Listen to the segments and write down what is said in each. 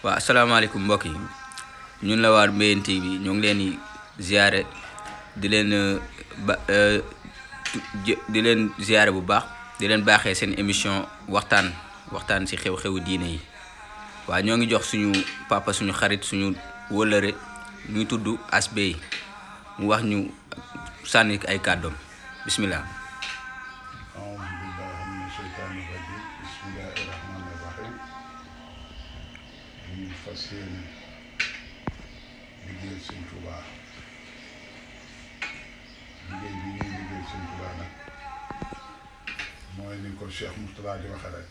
waaw asalaamaaleykum mbokk yi ñun la waa Mbéyeen TV ñoo ngi leen di ziare di leen di leen ziare bu baax di leen baaxee seen émission waxtaan ci xew-xewu diine yi waaw ñoo ngi jox suñu papa suñu xarit suñu wëllëre ñu ngi tudd Asbey mu wax ñu sànni ay kàddoom bismillah. fas yéene liggéey Sëñ Tuubaa liggéey bi ñuy liggéey Sëñ Tuubaa nag mooy ni ko Cheikh Moustapha di waxe rek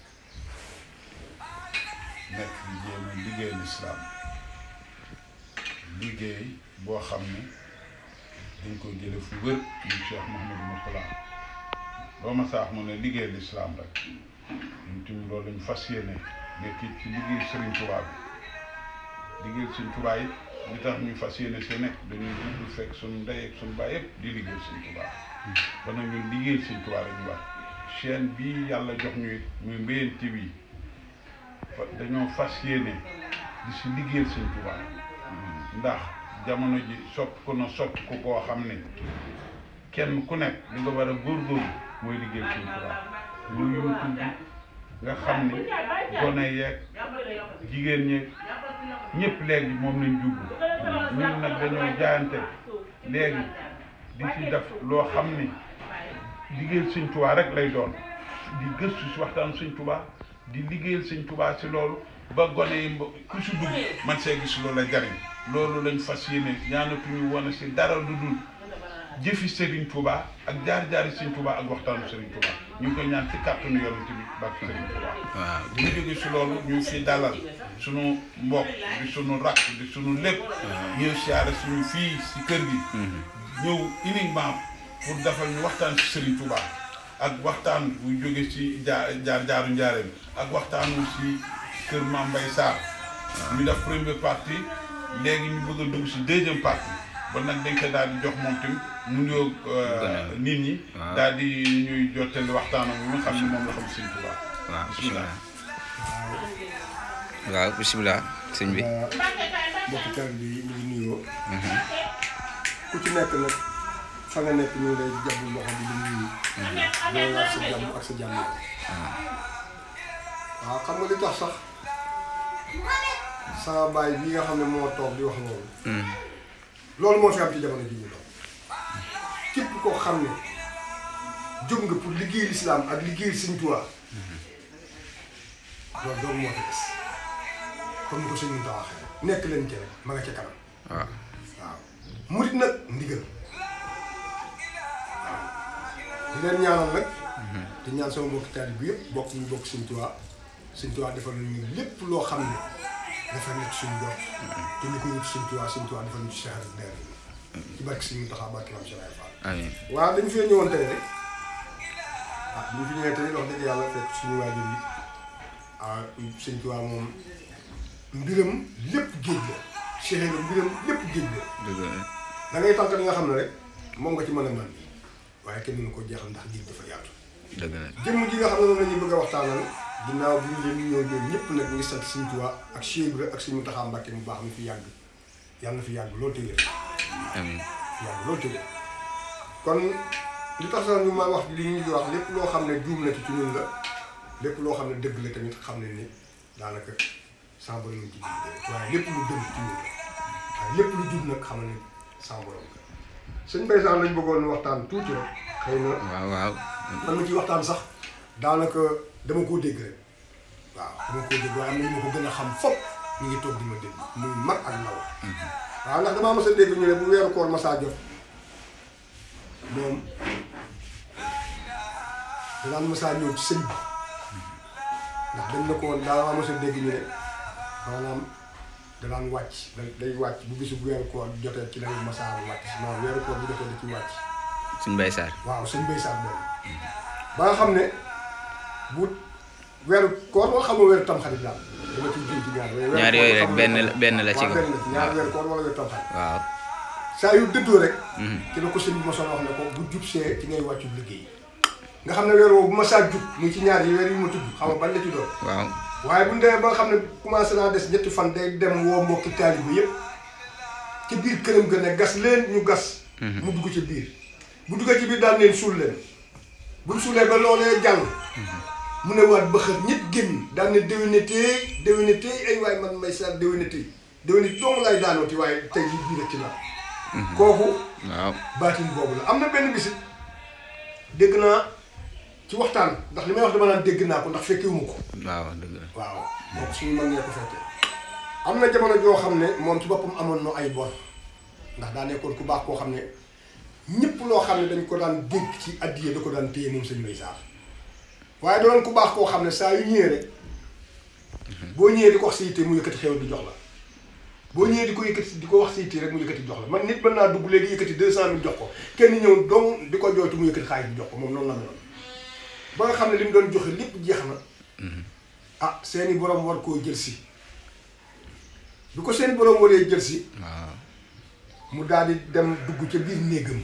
nekk di jéem a liggéey lislaam liggéey boo xam ne dañ koy jële fu wër ñu Cheikh Mouhamadou Moustapha loo ma saax mu ne liggéey lislaam rek ñun tamit loolu lañu fas yéene nekk ci liggéey Sëriñ Tuubaa bi liggéey Sëñ Tuubaa yi li tax ñu fas yéene see nekk dañuy dund fekk suñu ndey ak suñu baay yëpp di liggéey Sëñ Tuubaa ba nag ñun liggéey Sëñ Tuubaa rek ñu wax chaîne bii yàlla jox ñu it muy Mbéyeen TV dañoo fas yéene di si liggéey Sëñ Tuubaa ndax jamono ji sopp ko koo xam ne kenn ku nekk li nga war a góorgóorlu mooy liggéey Sëñ Tuubaa muy YouTube nga xam ne gone yeeg jigéen ñeeg ñëpp léegi moom lañ jublu ñun nag dañoo jaayante léegi di ci def loo xam ne liggéeyal Sëñ Tuubaa rek lay doon di gëstu si waxtaan Sëñ Tuubaa di liggéeyal Sëñ Tuubaa si loolu ba gone yi ku si dugg man see gis loolu la jariñ loolu lañ fas yéene ñaanatuñu wane si dara lu dul jëfi Sëriñ Tuubaa ak jaar-jaari Sëñ Tuubaa ak waxtaanu Sëriñ Tuubaa ñu ngi koy ñaan ci kàttanu Yonent bi barke Sëriñ Tuubaa. waaw bu ñu jógee si loolu ñu fi dalal sunu mbokk di sunu rakk di sunu lépp. ñëw siyaare suñu fii si kër gi. ñëw uniquement pour defal ñu waxtaan si Sëriñ Tuubaa ak waxtaan bu jógee si jaar-jaaru njaareem ak waxtaanu si kër Mame Mbaye Sarr. ñu def première partie léegi ñu bëgg a dugg si deuxième partie. ba nag dañ ko daal di jox moom tamit mu nuyoo nit ñi. daal di ñuy jottali waxtaanam bi nga xam ne moom la xam Sëñ Tuubaa. waaw bisimilah. waaw bisimilah sëñ bi. mbokk taal bi ñu ngi nuyoo. ku ci nekk nag fa nga nekk ñu lay jàpp loxo bi di nuyu. loolu la sa jàmm ak sa jàmm. waaw xam nga li tax sax sama baay bi nga xam ne moo toog di wax loolu. loolu moo fi am ci jamono ji ñu doon képp koo xam ne jóg nga pour liggéey lislaam ak liggéey Sëñ Tuubaa loolu doon moo fi des comme ni ko sëñ Mountakha waxee nekk leen ci rek ma nga ca kanam. waaw murit nag ndigal waaw di leen ñaanal nag. di ñaan sama mbokki taalibe bi yëpp bokk ñu bokk Sëñ Tuubaa Sëñ Tuubaa defal nañu lépp loo xam ne dafa nekk suñu bopp te ñu ko wut Sëñ Tuubaa dafa ñu ci saxar leer ci barke Sëñ Mountakha barke Maam Cheikh Fall. amiin waaw dañu fee ñëwoon tey rek bu ñu fi ñëwee tey wax dëgg yàlla fekk suñu waajur yi Sëñ Tuubaa moom mbiram lépp géej la Cheikh la mbiram lépp géej la. dëgg la da ngay tànk li nga xam ne rek moom nga ci mën a mën waaye kenn mënu ko jeexal ndax géej dafa yaatu. dëgg la jëmm ji nga xam ne moom la ñuy bëgg a waxtaanal ginnaaw bi ñu leen ñëw ñoom ñëpp nag ñu ngi sant Sëñ Tuubaa ak Cheikh Ibra ak Sëñ Mountakha Mbacké mu baax mi fi yàgg yàlla na fi yàgg loolu tëjee. amiin yàgg loolu tëjee kon li tax sax ñu ma wax li ñu wax lépp loo xam ne juum na ci ñun la lépp loo xam ne dëgg la tamit xam ne ni daanaka sans borom ci waaye lépp lu dëgg ci ñun la waaye lépp lu jub nag xam ne sans borom la. sëñ Mbaye Sarr lañ bëggoon waxtaan tuuti rek xëy na. waaw. man ma ci waxtaan sax daanaka dama koo dégg rek waaw dama koo dégg waaye am na ñu ma ko gën a xam fopp ñu ngi toog di ma dégg muy mag ak ndaw. waaw ndax damaa mos a dégg ñu ne bu weeru koor masaa jot moom danaan masaa ñëw ci sëñ bi ndax dañ na ko woon damaa mos a dégg ñu ne maanaam danaan wàcc day wàcc bu bisu weeru koor jotee ci lañu masaa wàcc non weeru koor bu jotee da ciy wàcc. Sëñ Mbaye Sarr. waaw Sëñ Mbaye Sarr boobu ba nga xam ne bu weeru koor wala xam nga weeru tamxarit daal dama ciy jiw ci ñaar yooyu rek benn la ci. benn la ci ñaar weeru koor wala weeru tamxarit. waaw. saa yu dëddoo rek. ci la ko sëñ bi mosoon wax ne ko bu jub see ci ngay wàccu liggéey nga xam ne weer woowu bu ma saa jub muy ci ñaar yi weer yu ma tudd xam nga ban la ci doon. waaw waaye bu ñu demee ba nga xam ne commencé naa des ñetti fan day dem woo mbokki taalibe yëpp ci biir këram gën a gas leen ñu gas. mu dugg ci biir bu duggee ci biir daal leen suul leen buñ suulee ba loolee jàll. mu ne waat ba xër ñett génn daal ne déwénatee ay waay man may sa déwénatee dong lay daanooti waaye tey jii bii rek ci la. kooku. waaw baatin boobu la am na benn bisit dégg naa ci waxtaan ndax li may wax dama naan dégg naa ko ndax fekkewuma ko. waaw dëgg la waaw donc suñu mag ñee ko fekkee am na jamono joo xam ne moom ci boppam amoon na ay bor ndax daa nekkoon ku baax koo xam ne ñëpp loo xam ne dañ ko daan dégg ci addiya da ko daan téye moom sëñ Mbay Sarr waaye doon ku baax koo xam ne saa yu ñëwee rek boo ñëwee di ko wax sa yitte mu yëkkati xéwal di jox la boo ñëwee di ko yëkkati di ko wax sa yitte rek mu yëkkati jox la man nit mën naa dugg léegi yëkkati 200 000 jox ko kenn ñëw dong di ko jooytu mu yëkkati xaalis bi jox ko moom noonu la meloon ba nga xam ne li mu doon joxe lépp jeex na ah seeni borom war koo jël si bi ko seen borom waree jël si mu daal di dem dugg ca biir néegam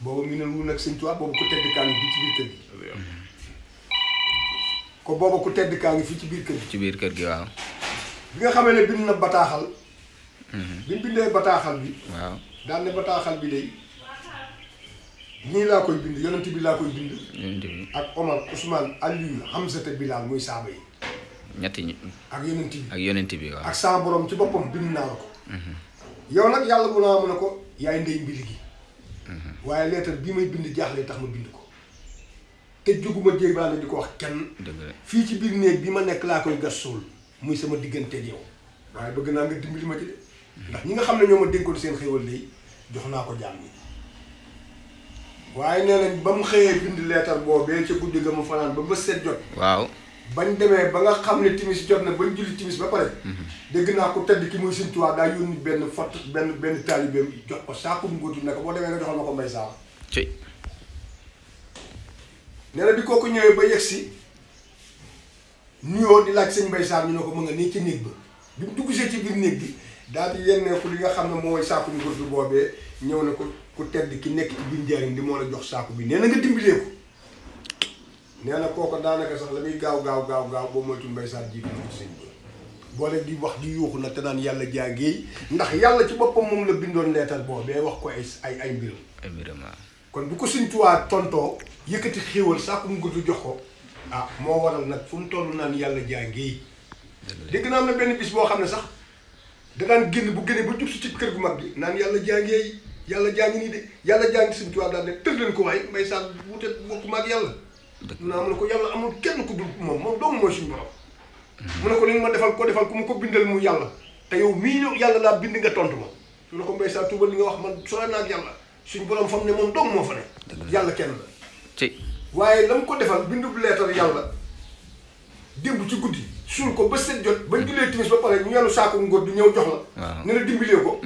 boobu mu ne lu nag sëñ Tuubaa boobu ku tedd kaa ngi fii ci biir kër gi ko boobu ku tedd kaa ngi fii ci biir kër gi ci biir kër gi waaw bi nga xamee ne bind na bataaxal bi mu bindee bataaxal bi waaw daal ne bataaxal bi day ñii laa koy bind yonent bi laa koy bind ak Omar Ousmane Aliou Hamzata Bilal muy saaba yi ñetti ñi ak yonent bi ak yonent bi waaw ak sa borom ci boppam bind naa la ko yow nag yàlla mun naa mën a ko yaay ndey mbili gi waaye leetar bii may bind jaaxle tax ma bind ko te jóguma jéebaane di ko wax kenn fii ci biir néeg bi ma nekk laa koy gas suul muy sama digganteeg yow waaye bëgg naa nga dimbali ma ci de ndax ñi nga xam ne ñoo ma dénkoon seen xéwal day jox naa ko jaam ñi waaye nee nañ ba mu xëyee bind leetar boobee ca guddi ga mu fanaan ba bës seet jot waaw bañ demee ba nga xam ne timis jot na bañ julli timis ba pare dégg naa ko tedd ki muy Sëñ Tuubaa daa yónni benn fott benn taalibeem jox ko saaku ngóotu ne ko boo demee nga joxal ma ko Mbay Sarr nee na bi kooku ñëwee ba yegg si nuyoo di laaj sëñ Mbay Sarr ñu ne ko mën nga nii ci néeg ba bi mu dugg see ci biir néeg bi daal di yenneeku li nga xam ne mooy saaku ngóotu boobee ñëw na ko ku tedd ki nekk ci biir njariñ di moo la jox saaku bi nee na nga dimbalee ko nee na kooku daanaka sax la muy gaaw boo moytu Mbay Sarr jiitu na ci sëñ bi boole di wax di yuuxu nag te naan yàlla jàngee ndax yàlla ci boppam moom la bindoon leetar boobee wax ko ay mbiram kon bu ko Sëñ Tuubaa tontoo yëkkati xéewal saaku ngóotu jox ko ah moo waral nag fu mu toll naan yàlla jàngee dégg naa am na benn bis boo xam ne sax da daan génn bu génne ba jub si ci kër gu mag gi naan yàlla jàngee yàlla jàngi nii de yàlla jàngi Sëñ Tuubaa daal ne tël leen ko waaye Mbay Sarr wute bokk ma ak yàlla mu ne ko yàlla amul kenn ku dul moom doomu mooy suñu borom mu ne ko li nga ma defal ku ma ko bindal mu yàlla te yow mii ñëw yàlla laa bind nga tontu ma mu ne ko Mbay Sarr tuubal li nga wax man sore naa ak yàlla suñu borom fam ne moom doomu moo fa ne yàlla kenn la waaye la mu ko defal bindu leetar yàlla démb ci guddi suul ko ba set jot bañ jullee timis ba pare ñu yenu saako ngóor di ñëw jox la ne la dimbalee ko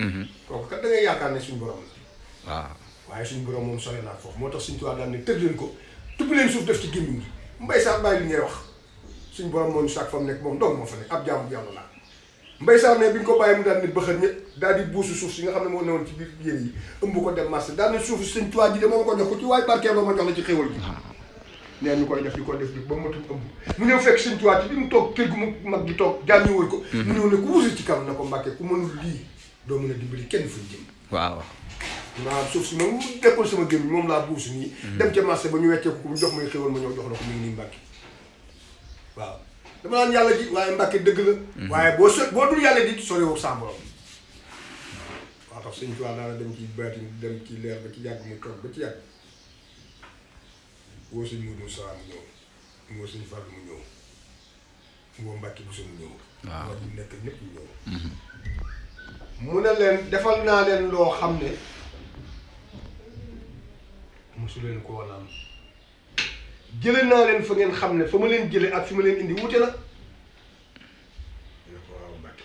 kooku kat da ngay yaakaar ne suñu borom la waaw waaye suñu borom moom sore naa foofu moo tax Sëñ Tuubaa daal ne tëdd leen ko tubb leen suuf def ci gémmiñ gi Mbay Sarr bàyyi li ngay wax suñu borom moo ñu saak fa mu nekk moom dong moo fa nekk ab jaamu yàlla la Mbay Sarr ne bi ñu ko bàyyi mu daal nit bëxër ñett daal di buusu suuf si nga xam ne moo newoon ci biir yére yi ëmb ko dem marché daal ne suuf Sëñ Tuubaa ji de moom ko jox ko ci waaye barkeer loo ma jox la ci xéwal gi nee ñu koy def di ko def ba matum ëmb mu ñëw fekk Sëñ Tuubaa ci bi mu toog kër gu mu mag gi toog jaan ñu wër ko mu ñëw ne ku wusi ci kam na ko Mbàkke ku mënul lii doo mën a dimbali kenn fuñ jëm waaw suuf si moom dekkul sama gémmiñ moom laa buusu nii dem ca marché ba ñu wecceeku ko mu jox may xéwal ma ñëw jox la ko mu ngi nii Mbàkke waaw dama naan yàlla ji waaye Mbàkke dëgg la waaye boo dul yàlla di soriwul sa borom waaw tax Sëñ Tuubaa daana dem ci baatin dem ci leer ba ci yàgg mu toog ba ci yàgg woo sëñ Modou Moussa mu ñëw woo sëñ Fall mu ñëw woo Mbàkke bu mu ñëw waaw ñu nekk ñëpp ñu ñëw mu ne leen defal naa leen loo xam ne mosu leen ko woon am jële naa leen fa ngeen xam ne fa ma leen jële ak fi ma leen indi wuute na ne ko waaw Mbàkke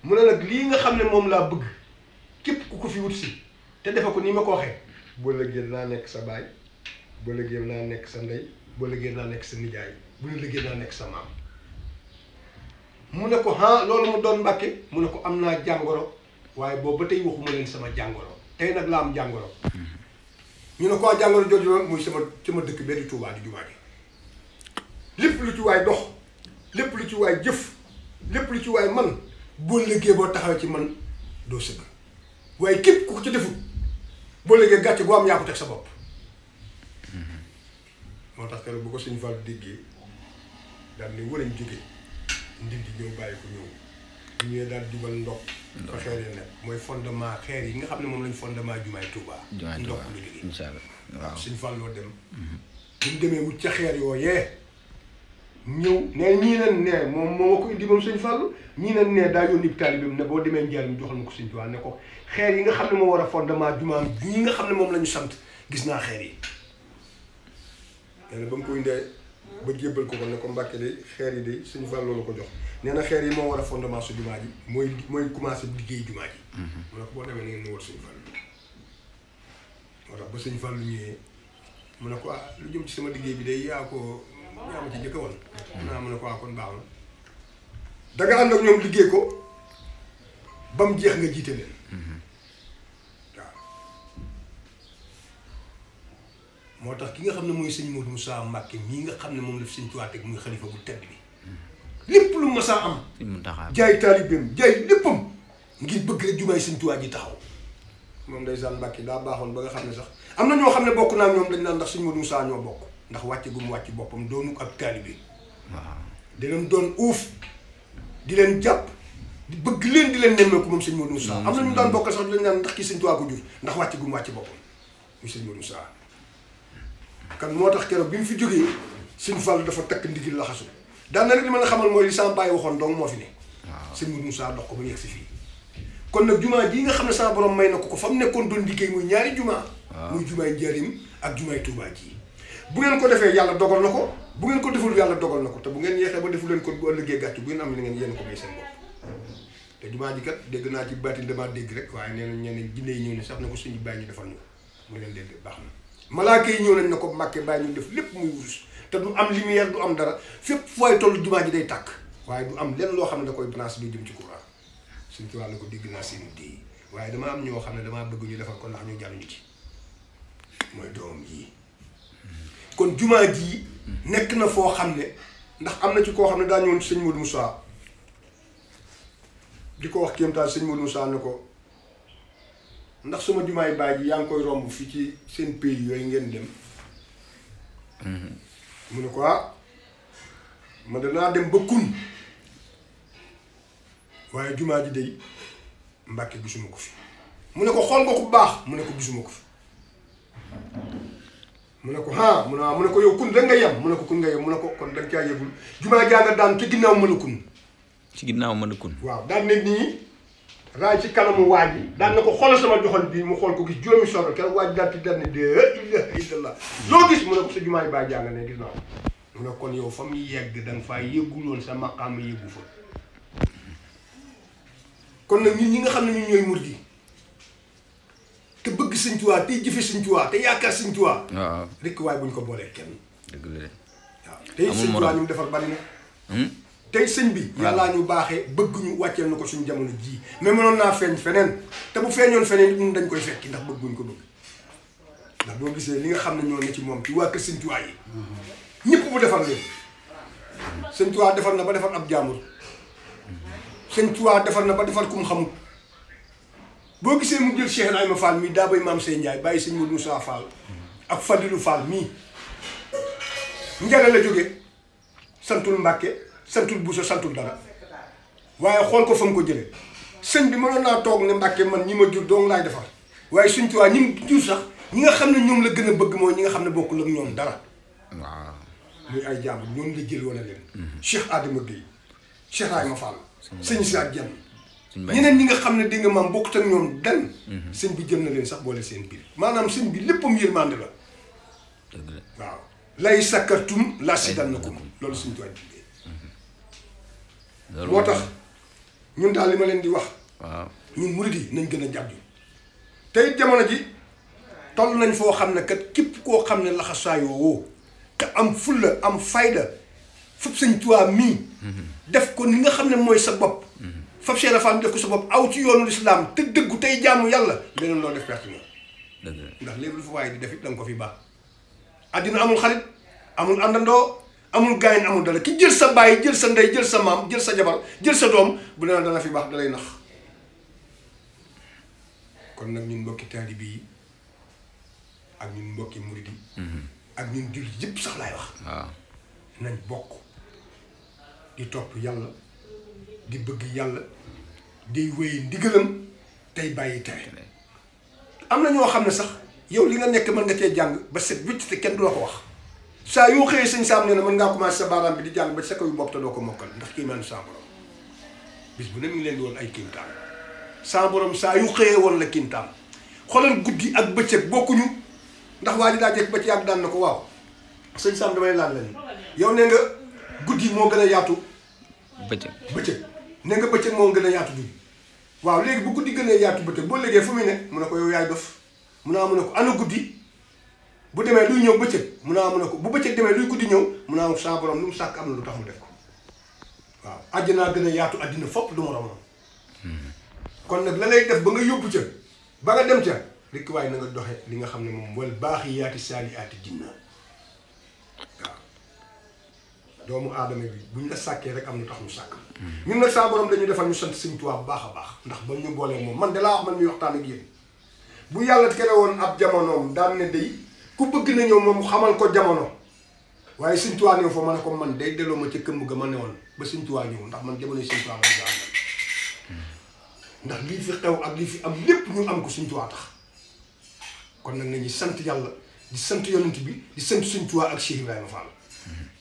mu ne nag lii nga xam ne moom laa bëgg képp ku ko fi wut si te defe ko ni ma ko waxee boo lëggee naa nekk sa baay boo lëggee naa nekk sa ndey boo lëggee naa nekk sa nijaay bu la lëggee naa nekk sa maam mu ne ko loolu mu doon Mbàkke mu ne ko am naa jàngoro waaye boobu ba tey waxuma leen sama jàngoro tey nag laa am jàngoro ñu ne ko jàngoro jooju noonu muy sama dëkk bee di Tuubaa di jumaa ji lépp lu ci waay dox lépp lu ci waay jëf lépp lu ci waay man boo liggéey boo taxawee ci man doo sëgg waaye képp ku ko ci defut boo liggéey gàcce boo am yaa ko teg sa bopp moo tax keroog bu ko Sëñ Fall déggee daal ni war a jóge ndindi ñëw bàyyi ko ñëw bu ñëwee daal jubal ndox fa xeer yi nekk mooy fondement xeer yi nga xam ne moom lañ fondement jumaay Touba ndox lu jógee incha allah waaw Sëñ Fall loo dem bu ñu demee wut ca xeer yooyee ñëw nee ñii nen nee moom moo ko indi moom Sëñ Fall ñii nen nee daa yónni taalibeem ne boo demee njaarim joxal ma ko Sëñ Tuubaa ne ko xeer yi nga xam ne moo war a fondement jumaam ñi nga xam ne moom la ñu sant gis naa xeer yi nee na ba mu ko indee ba jébbal ko ne ko Mbàkke de xeer yi de Sëñ Fall loolu ko jox nee na xeer yi moo war a fondement su jumaa ji mooy commencé liggéey jumaa ji mu ne ko boo demee na ngeen ma war Sëñ Fall moo tax ba Sëñ Fall lu ñëwee mu ne ko lu jëm ci sama liggéey bi day yaa ma ci njëkk a woon mu ne ko kon baax na danga ànd ak ñoom liggéey ko ba mu jeex nga jiite leen waaw moo tax ki nga xam ne mooy Sëñ Modou Moussa Mbacké mii nga xam ne moom la fi Sëñ Tuubaa teg muy xalifa bu tedd bi lépp lu masaa am jaay taalibeem jaay léppam ngir bëgg rek jumaay Sëñ Tuubaa ji taxaw moom ndeysaan Mbacké daa baaxoon ba nga xam ne sax am na ñoo xam ne bokk naa ñoom dañ naan ndax Sëñ Modou Moussa ñoo bokk ndax wàcc gu mu wàcc boppam doonu ab taalibe waaw di leen doon uuf di leen jàpp di bëgg leen di leen nemmeeku moom Sëñ Modou Moussa am na ñu daan bokkal sax di leen naan ndax kii Sëñ Tuubaa ko jur ndax wàcc gu mu wàcc boppam muy Sëñ Modou Moussa kan moo tax keroog bi mu fi jógee Sëñ Fall dafa takk ndigil laxasu daan na rek li ma la xamal mooy li sama bàyyi waxoon donc moo fi ne Sëñ Modou Moussa dox ko ba ñu yegg si fii kon nag jumaa jii nga xam ne sama borom may na ko fa mu nekkoon doon liggéey muy ñaari jumaa muy jumaay Njaaréem ak jumaay Touba ji bu ngeen ko defee yàlla dogal na ko bu ngeen ko deful yàlla dogal na ko te bu ngeen yeexee ba defu leen ko bu ëllëgee gàcc bu ngeen am li ngeen yéen ko may seen bopp te jumaa ji kat dégg naa ci baatin damaa dégg rek waaye nee nañ ñeneen jinne yi ñëw ne sax na ko suñu bàyyi ñu defal ñu ko mu leen dégg baax na malaaka yi ñëw nañ ne ko Mbàkke bàyyi ñu def lépp muy wurus te du am lumière du am dara fépp fooy toll jumaa ji day tàkk waaye du am lenn loo xam ne da koy branche bi jëm ci courant suñ ci wàll ko dégg naa seen déy waaye dama am ñoo xam ne damaa bëgg ñu defal ko ndax ñu jàlluñu ci mooy doom yi kon jumaa ji nekk na foo xam ne ndax am na ci koo xam ne daa ñëwoon ci Sëñ Modou Moussa di ko wax kéemtaan Sëñ Modou Moussa ne ko ndax sama jumaay baay ji yaa ngi koy romb fii ci seen pays yooyu ngeen dem mu ne ko ma danaa dem ba kun waaye jumaa ji day Mbàkke gisuma ko fi mu ne ko xool nga ko bu baax mu ne ko gisuma ko fi mu ne ko mu ne ko yow kun da nga yem mu ne ko kun nga yem mu ne ko kon da nga caa yëgul jumaa jaa nga daan ci ginnaaw mën a kun ci ginnaaw mën a kun waaw daan ne nii raay ci kanamu waaj yi daan na ko xoolal sama joxoon bii mu xool ko gis juróomi solo keroog waaj daal ci daan ne de ilaha illallah loo gis mu ne ko sa jumaa yi baa jaa nga ne gis naa ko mu ne kon yow fa mu yegg da nga faa yëgguloon sa maqaam yëggu fa kon nag ñun ñi nga xam ne ñun ñooy murid yi te bëgg Sëñ Tuubaa tey jëfe Sëñ Tuubaa te yaakaar Sëñ Tuubaa waaw rekk waaye bu ñu ko boolee kenn dëgg la de waaw tey Sëñ Tuubaa ñu defar bari na tey sëñ bi yàllaa ñu baaxee bëgg ñu wàcceel na ko suñu jamono jii mais mënoon naa feeñ feneen te bu feeñoon feneen ñun dañ koy fekki ndax bëgg buñ ko bëgg ndax boo gisee li nga xam ne ñoo ne ci moom ci waa kër Sëñ Tuubaa yi ñëpp bu defar leen Sëñ Tuubaa defar na ba defar ab jaamur Sëñ Tuubaa defar na ba defar kum xamut boo gisee mu jël Cheikh Ibrahima Fall mii daa bay maam Sey Ndiaye bàyyi Sëñ Modou Moussa Fall ak Fadilou Fall mii njare la jóge santul Mbàkke santul Bousso santul dara waaye xool ko fa mu ko jëlee sëñ bi mënoon naa toog ne Mbàkke man ñi ma jur doong laay defar waaye Sëñ Tuubaa ñi mu jur sax ñi nga xam ne ñoom la gën a bëgg mooy ñi nga xam ne bokkul ak ñoom dara waaw muy ay jàmbur ñoom la jël wala leen Cheikh Adama Gueye Cheikh Ibrahima Fall sëñ si ak jenn ñeneen ñi nga xam ne di nga maam bokkut ak ñoom dan sëñ bi jël na leen sax boole seen biir maanaam sëñ bi léppam yërmande la waaw lay sakkartum la sidannakum loolu Sëñ Tuubaa moo tax ñun daal li ma leen di wax waaw ñun murid yi nañ gën a jàpp tey jamono ji toll nañ foo xam ne kat képp koo xam ne laxasaayoo woo te am fulla am fayda fab Sëñ Tuubaa mii def ko ni nga xam ne mooy sa bopp fab Cheikh Rafal def ko sa bopp aw ci yoonu lislaam te dëggu tey jaamu yàlla leneen loo def perte na ndax léegi lu fa waaye di def it da nga ko fi baax addina amul xarit amul àndandoo amul gaañ amul dara ki jël sa baay jël sa ndey jël sa maam jël sa jabar jël sa doom bu ne dana fi baax dalay nax kon nag ñun mbokki taalibe yi ak ñun mbokki murid yi ak ñun jullit yëpp sax laay wax waaw nañ bokk di topp yàlla di bëgg yàlla day wéy ndigalam tey bàyyi tere am na ñoo xam ne sax yow li nga nekk mën nga cee jàng ba set wicc te kenn du la ko wax saa yoo xëyee sëñ Saam nee na mën ngaa commencé sa baaraam bi di jàng ba sa kaw yu bopp te doo ko mokkal ndax kii man saa borom bis bu ne mi ngi leen di woon ay kiimtaan saa borom saa yu xëyee woon la kiimtaan xoolal guddi ak bëccëg bokkuñu ndax waa ji daa jekk ba ci yàgg daan na ko waaw sëñ Saam damay laaj la ni yow nee nga guddi moo gën a yaatu bëccëg nee nga bëccëg moo gën a yaatu guddi waaw léegi bu guddi gënee yaatu bëccëg boo léegee fu muy ne mu ne ko yow yaay dof mu naa mu ne ko ana guddi bu demee luy ñëw bëccëg mu naa mu ne ko bu bëccëg demee luy guddi ñëw mu naa sa borom lu mu sàkk am na lu tax mu def ko waaw àjjanaa gën a yaatu àddina fopp du moroom kon nag la lay def ba nga yóbbu ca ba nga dem ca rek waaye na nga doxe li nga xam ne moom wal baaxiyaati saalihaati jinna waaw doomu aadama bi buñ la sàkkee rek am na tax mu sàkk ñun nag sa borom dañu defal ñu sant Sëñ Tuubaa bu baax a baax ndax ba ñu boolee moom man de laa wax man mi waxtaan ak yéen bu yàlla tere woon ab jamonoom daan ne day ku bëgg na ñëw moom xamal ko jamono waaye Sëñ Tuubaa ñëw fa ma ne ko man day delloo ma ca këmb ga ma ne woon ba Sëñ Tuubaa ñëw ndax man jamono Sëñ Tuubaa man gaa ndax lii fi xew ak lii fi am lépp ñu am ko Sëñ Tuubaa tax kon nag nañuy sant yàlla di sant yonent bi di sant Sëñ Tuubaa ak Cheikh Ibrahima Fall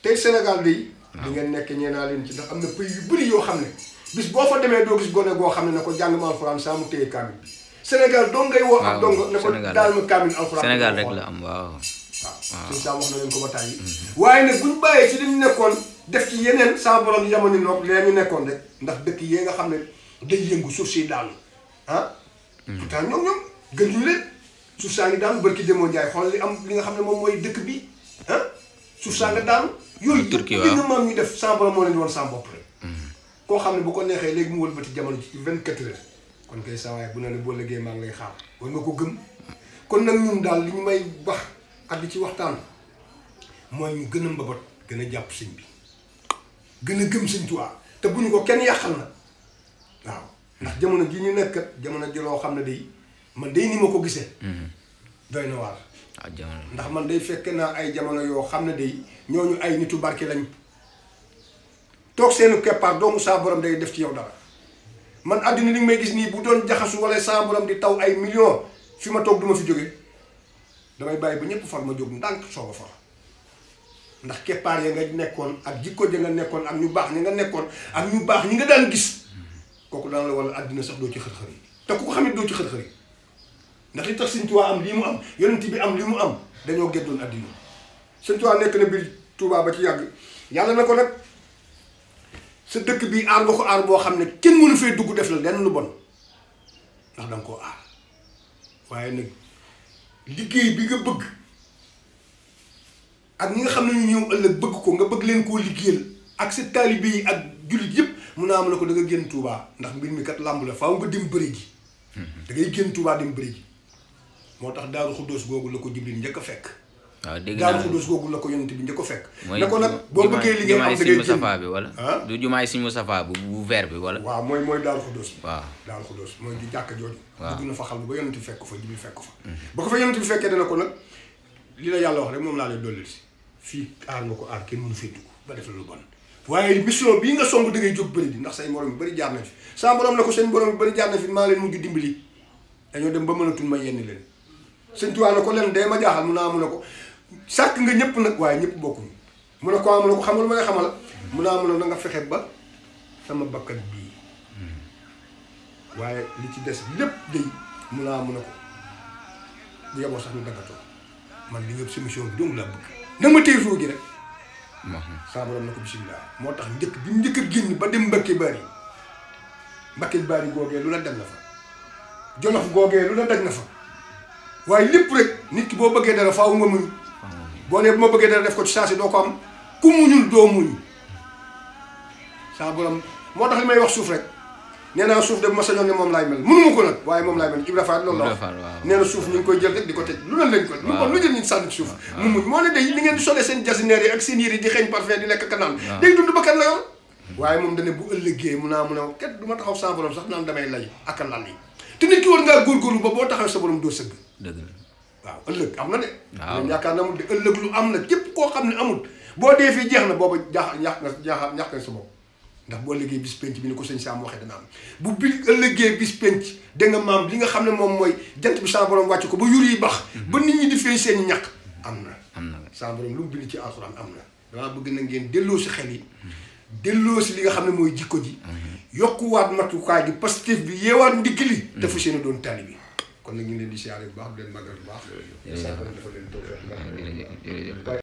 tey Sénégal day di ngeen nekk ñeenaa leen ci ndax am na pays yu bëri yoo xam ne bis boo fa demee doo gis gone goo xam ne na ko jàng ma alxuraan saa mu téye kaamil bi Sénégal doo ngay woo ak dong ne ko daal ma kaamil alxuraan Sénégal rek la am waaw suñu saa wax na leen ko ba tàyyi waaye nag buñ bàyyee ci li ñu nekkoon def ci yeneen saa borom jamono noog lee ñu nekkoon rek ndax dëkk yee nga xam ne day yëngu suuf si daanu ah pourtant ñoom gën ñu leen suuf saa ngi daanu barki demoo Njaay xool li am li nga xam ne moom mooy dëkk bi ah suuf saa nga daanu yooyu yëpp li nga maam ñu def saa borom moo leen woon saa bopp rek koo xam ne bu ko neexee léegi mu wëlbati jamono ci 24 heures kon kay saa waaye bu ne ne boo liggéey maa ngi lay xaar war nga ko gëm kon nag ñun daal li ñu may wax ak li ci waxtaan mooy ñu gën a mbabat gën a jàpp sëñ bi gën a gëm Sëñ Tuubaa te bu ñu ko kenn yàqal na waaw ndax jamono ji ñu nekk jamono ji loo xam ne day man day ni ma ko gisee doy na waar ndax man day fekk naa ay jamono yoo xam ne day ñooñu ay nitu barke lañ toog seenu keppaar doomu saa borom day def ci yow dara man àddina li may gis nii bu doon jaxasu wala saa borom di taw ay millions fi ma toog du ma fi jóge damay bàyyi ba ñëpp far ma jóg ndànk soog a far ndax keppaar ya nga nekkoon ak jikko ja nga nekkoon ak ñu baax ñi nga nekkoon ak ñu baax ñi nga daan gis kooku daan la wala àddina sax doo ci xër-xër yi te ku ko xamit doo ci xër-xër yi ndax li tax Sëñ Tuubaa am lii mu am yonent bi am li mu am dañoo geddoon àddina Sëñ Tuubaa nekk na biir Tuubaa ba ci yàgg yàlla na ko nag sa dëkk bi aar nga ko aar boo xam ne kenn mënu fee dugg def la lenn lu bon ndax danga koo aar waaye nag liggéey bi nga bëgg ak ñi nga xam ne ñu ñëw ëllëg bëgg ko nga bëgg leen koo liggéeyal ak sa taalibe yi ak jullit yëpp mun naa am na ko da nga génn Tuubaa ndax mbir mi kat làmb la faaw nga dem bëri ji da ngay génn Tuubaa dem bëri ji moo tax Daaru Xuddoos googu la ko Jibril njëkk a fekk waaw dégg naa Daaru Xuddoos googu la ko yonent bi njëkk a fekk ne ko nag boo bëggee liggéey am da ngay Moustapha bi wala du jumaay Sëñ Moustapha bu vert bi wala waaw mooy Daaru Xuddoos waaw Daaru Xuddoos mooy di jàkka jooju waaw dugg na fa xal ba yonent bi fekk ko fa Jibril fekk ko fa ba ko fa yonent bi fekkee dana ko nag li la yàlla wax rek moom laa lay dollil si fii aar nga ko aar kenn mënu fee dugg ba def la lu bon waaye mission bii nga song da ngay jóg bëri di ndax say morom yu bëri jaar na fi saa borom na ko seen borom yu bëri jaar na fi maa leen mujj dimbali dañoo dem ba mënatul ma yenn leen Sëñ Tuubaa na ko leen day ma jaaxal mun naa mun a ko sàkk nga ñëpp nag waaye ñëpp bokkuñu mun a ko am na ko xamal ma nga xamal mun naa mun a na nga fexe ba sama bakkan bii waaye li ci des lépp day mun naa mun a ko bu yeboo sax ñu daggatoo man li nga sa mission bi dong laa bëgg na ma téye foo gi rek saa borom na ko bisimilah moo tax njëkk bi njëkk a génn ba dem Mbacke Bari googee lu la dem na fa Jolof googee lu la daj na fa waaye lépp rek nit ki boo bëggee dara faaw nga muñ boo nee bu ma bëggee dara def ko ci saa si doo ko am ku muñul doo muñ saa borom moo tax li may wax suuf rek nee naa suuf de bu ma sañoon ne moom laay mel mënuma ko nag waaye moom laay mel Ibra Fall loolu la wax nee na suuf ñu ngi koy jël rek di ko teg lu leen lañ ko lu kon lu jël ñu sànni suuf mu muñ moo ne day li ngeen di solee seen jasineer yi ak seen yére di xeeñ parfum di lekk kanaan day dund ba kan la yor waaye moom dane bu ëllëgee mun a ket du ma taxaw sa borom sax naan damay lay ak a lal yi te nit ki war ngaa góorgóorlu ba boo taxaw sa borom doo sëgg dëgg la waaw ëllëg am na de waaw yaakaar na amul de ëllëg lu am na képp koo xam ne amul boo dee fii jeex na booba ñàkk nga sa bopp ndax bu ëllëgee bis penc bi ni ko sëñ Sam waxee dana am bu bi ëllëgee bis penc da nga maam li nga xam ne moom mooy jant bi sa borom wàcc ko ba yur yi bax ba nit ñi di feeñ seen ñàkk am na sa borom lu mu bind ci alxuraan am na damaa bëgg na ngeen delloo si xel yi delloo si li nga xam ne mooy jikko ji yokkuwaat matukaay gi positif bi yeewaat ndigg li te fu seen doon tali bi kon nag ñu leen di siyaare bu baax di leen màggal bu baax sa borom dafa leen toog